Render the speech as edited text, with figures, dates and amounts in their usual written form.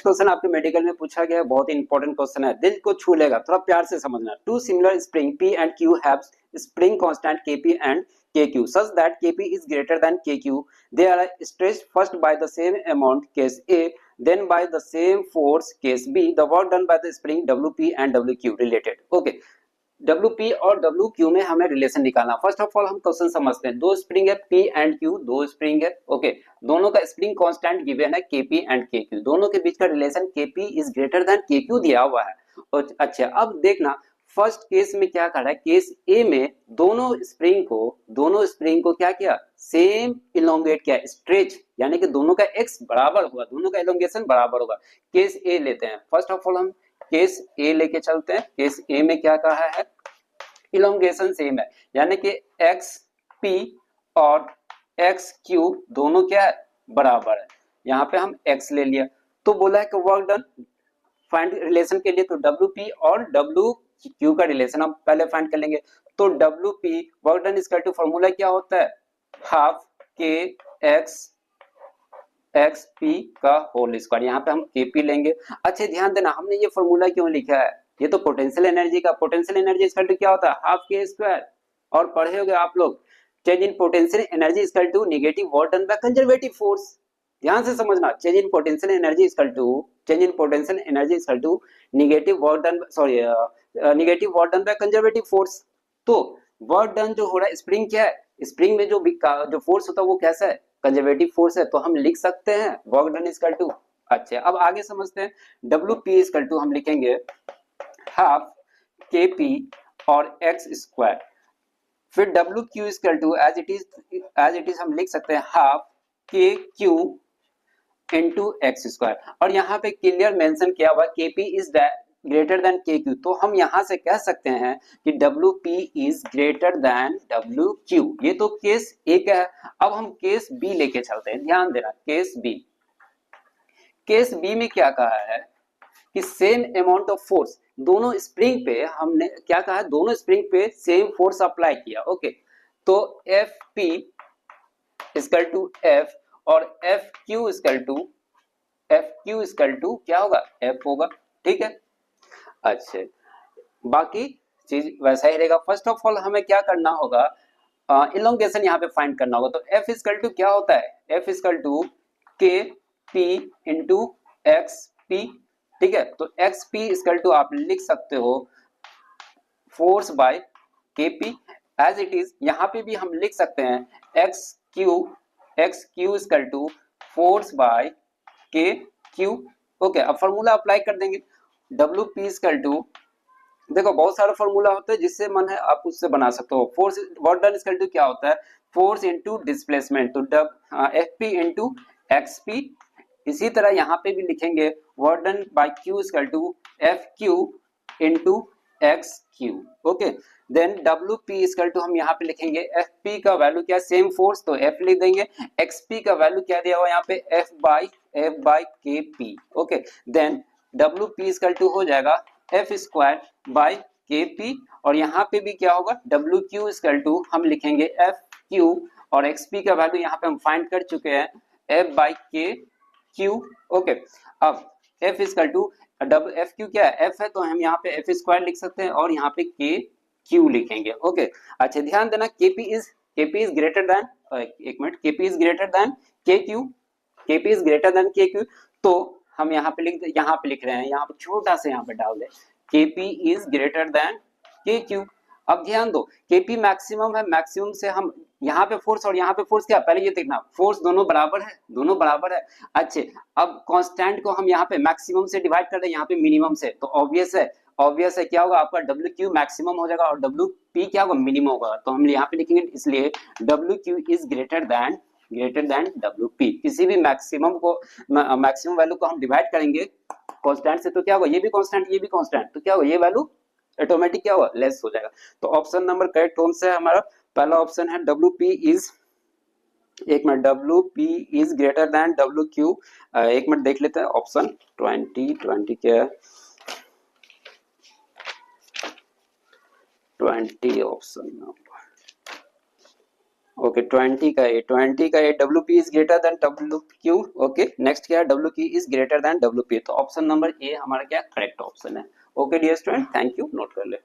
Question आपके medical में पूछा गया है, बहुत इंपॉर्टेंट क्वेश्चन है, दिल को छू लेगा, थोड़ा प्यार से समझना। Two similar spring P and Q have spring constant Kp and Kq such that Kp is greater than Kq. They are stretched first by the same amount case A, then by the same force case B. The work done by the spring Wp and Wq related. Okay. WP और WQ में हमें relation निकालना। First of all हम question समझते हैं। दो spring है P and Q, दो स्प्रिंग है। ओके, दोनों का स्प्रिंग कांस्टेंट गिवन है Kp एंड Kq, दोनों के बीच का relation Kp is greater then Kq दिया हुआ है। और अच्छा, अब देखना फर्स्ट केस में क्या कर रहा है। केस ए में दोनों स्प्रिंग को क्या किया, सेम इलोंगेट किया, स्ट्रेच, यानी कि दोनों का x बराबर होगा, दोनों का इलोंगेशन बराबर होगा। केस ए लेते हैं। फर्स्ट ऑफ ऑल हम केस ए लेके चलते हैं। केस ए में क्या कहा है, इलोंगेशन सेम है, यानी कि एक्स पी और एक्स क्यू दोनों क्या है, बराबर है। यहाँ पे हम एक्स ले लिया, तो बोला है कि वर्क डन फाइंड रिलेशन के लिए, तो डब्ल्यू पी और डब्ल्यू क्यू का रिलेशन हम पहले फाइंड कर लेंगे। तो डब्ल्यू पी वर्क डन इसका फॉर्मूला क्या होता है, हाफ के एक्स एक्स पी का होल स्क्वायर। यहाँ पे हम के पी लेंगे। अच्छा ध्यान देना, हमने ये फॉर्मूला क्यों लिखा है, ये तो पोटेंशियल एनर्जी का, पोटेंशियल एनर्जी इक्वल टू क्या होता है, हाफ के स्क्वायर। और पढ़े होंगे आप लोग, change in potential energy equal to negative work done by conservative force. ध्यान से समझना, change in potential energy equal to negative work done by conservative force. तो वर्क डन जो हो रहा है, स्प्रिंग क्या है, स्प्रिंग में जो फोर्स होता है वो कैसा है, कंजर्वेटिव फोर्स है, तो हम लिख सकते हैं वर्क डन इक्वल टू। अच्छा, अब आगे समझते हैं। डब्ल्यू पी इक्वल टू हम लिखेंगे हाफ के पी और एक्स स्क्वायर। फिर W Q equal to as it is हम लिख सकते हैं हाफ के क्यू इंटू एक्स स्क्वायर। और यहाँ पे क्लियर मेंशन किया हुआ के पी इज ग्रेटर देन के क्यू, तो हम यहां से कह सकते हैं कि W P is greater than W Q. ये तो केस ए का है। अब हम केस बी लेके चलते हैं। ध्यान देना, केस बी में क्या कहा है कि सेम अमाउंट ऑफ फोर्स, दोनों स्प्रिंग पे हमने क्या कहा है, दोनों स्प्रिंग पे सेम फोर्स अप्लाई किया। ओके, तो F P equal to F और एफ क्यू इक्वल टू क्या होगा, एफ होगा। ठीक है, अच्छा बाकी चीज वैसा ही रहेगा। फर्स्ट ऑफ ऑल हमें क्या करना होगा, इलोंगेशन यहाँ पे फाइंड करना होगा। तो एफ इक्वल टू क्या होता है, एफ इक्वल टू के पी इंटू एक्स पी। ठीक है, तो एक्स पी इक्वल टू आप लिख सकते हो force by K P, as it is. यहाँ पे भी हम लिख सकते हैं X Q equal to force by K Q. Okay, अब फॉर्मूला अप्लाई कर देंगे। डब्ल्यू पी इक्वल टू, देखो बहुत सारा फॉर्मूला होता है, जिससे मन है आप उससे बना सकते हो। Force work done equal to क्या होता है, फोर्स इनटू डिस्प्लेसमेंट, तो F P into X P. इसी तरह यहाँ पे भी लिखेंगे work done by Q equal to F Q into X Q. Okay, then W P equal to हम यहाँ पे लिखेंगे एफ पी का वैल्यू क्या, सेम फोर्स तो एफ लिख देंगे। एक्स पी का वैल्यू क्या दिया हुआ यहाँ पे, F by K P. Okay, then W P equal to हो जाएगा F square by K P, और यहाँ पे भी क्या होगा, डब्ल्यू क्यू इक्वल टू हम लिखेंगे एफ क्यू, और एक्स पी का वैल्यू यहाँ पे हम फाइंड कर चुके हैं F by K Q. Okay, अब F equal to double F Q क्या है, एफ है, तो हम यहाँ पे एफ स्क्वायर लिख सकते हैं और यहाँ पे के क्यू लिखेंगे। ओके, अच्छा ध्यान देना, केपी इज ग्रेटर देन, एक minute, KP is greater then के क्यू, तो हम यहाँ पे लिख रहे हैं, यहाँ पे छोटा सा यहाँ पे डाल दे, केपी इज ग्रेटर देन के क्यू। अब ध्यान दो, केपी मैक्सिमम है, मैक्सिमम से हम यहाँ पे फोर्स और यहाँ पे फोर्स क्या, पहले ये देखना, फोर्स दोनों बराबर है। अच्छे, अब कांस्टेंट को हम यहाँ पे मैक्सिमम से डिवाइड कर रहे हैं, यहाँ पे मिनिमम से, तो ऑब्वियस है क्या होगा, आपका डब्ल्यू क्यू मैक्सिमम हो जाएगा और डब्ल्यू पी क्या होगा, मिनिमम होगा। तो हम यहाँ पे लिखेंगे, इसलिए W Q is greater than W P. किसी भी मैक्सिमम वैल्यू को हम डिवाइड करेंगे कांस्टेंट से, तो क्या होगा, ये भी कांस्टेंट, तो क्या होगा, ये वैल्यू ऑटोमेटिक क्या होगा, लेस हो जाएगा। तो ऑप्शन नंबर करेक्ट कौन सा है हमारा, पहला ऑप्शन है डब्ल्यू पी इज, एक minute, W P is greater than W Q. एक मिनट देख लेते हैं ऑप्शन 20 क्या है, 20 ऑप्शन नंबर ओके 20 का A W P is greater than W Q. Okay next क्या है, W Q is greater than W P, तो ऑप्शन नंबर ए हमारा क्या करेक्ट ऑप्शन है। Okay dear student, thank you, note कर ले।